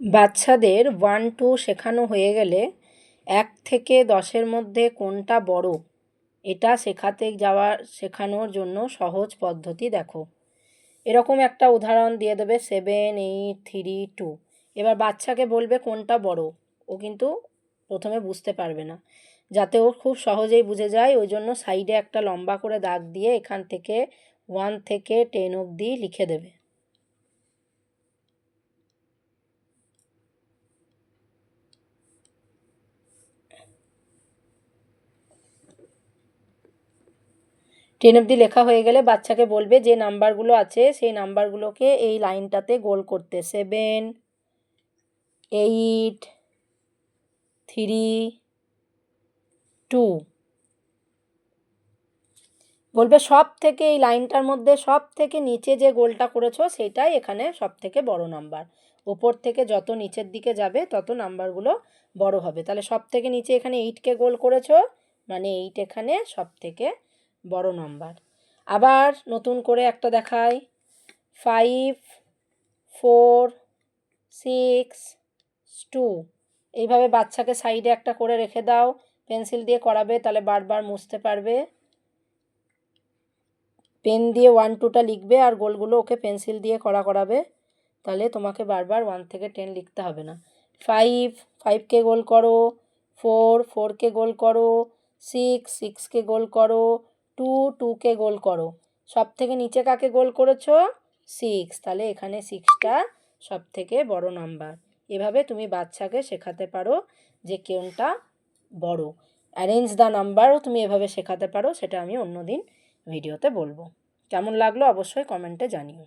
বাচ্চাদের 1-2 শেখানো হয়ে গেলে 1 থেকে 10-এর মধ্যে কোনটা বড় এটা শেখানোর জন্য সহজ পদ্ধতি দেখো। এরকম একটা উদাহরণ দিয়ে দেবে 7, 8, 3, 2। এবার বাচ্চাকে বলবে কোনটা বড়, ও কিন্তু প্রথমে বুঝতে পারবে না। যাতে ও খুব সহজেই বুঝে যায় ওই জন্য সাইডে একটা লম্বা করে দাগ দিয়ে এখান থেকে 1 থেকে 10 অবধি লিখে দেবে। টেন অবধি লেখা হয়ে গেলে বাচ্চাকে বলবে যে নাম্বারগুলো আছে সেই নাম্বারগুলোকে এই লাইনটাতে গোল করতে। 7, 8, 3, 2 বলবে সব থেকে এই লাইনটার মধ্যে সব থেকে নিচে যে গোলটা করেছো সেটাই এখানে সব থেকে বড় নাম্বার। ওপর থেকে যত নিচের দিকে যাবে তত নাম্বারগুলো বড় হবে। তাহলে সব থেকে নিচে এখানে 8কে গোল করেছো, মানে 8 এখানে সব থেকে বড় নাম্বার। আবার নতুন করে একটা দেখাই, 5, 4, 6, 2। এইভাবে বাচ্চাকে সাইডে একটা করে রেখে দাও, পেন্সিল দিয়ে করাবে তাহলে বারবার মুছতে পারবে। পেন দিয়ে 1-2টা লিখবে আর গোলগুলো ওকে পেন্সিল দিয়ে করাবে, তাহলে তোমাকে বারবার 1 থেকে 10 লিখতে হবে না। 5, 5কে গোল করো, 4, 4কে গোল করো, 6, 6কে গোল করো, 2, 2কে গোল করো। সব থেকে নিচে কাকে গোল করেছো? 6, তাহলে এখানে 6টা সব থেকে বড় নাম্বার। এভাবে তুমি বাচ্চাকে শেখাতে পারো যে কোনটা বড়। অ্যারেঞ্জ দ্য নাম্বারও তুমি এভাবে শেখাতে পারো, সেটা আমি অন্যদিন ভিডিওতে বলবো। কেমন লাগলো অবশ্যই কমেন্টে জানিও।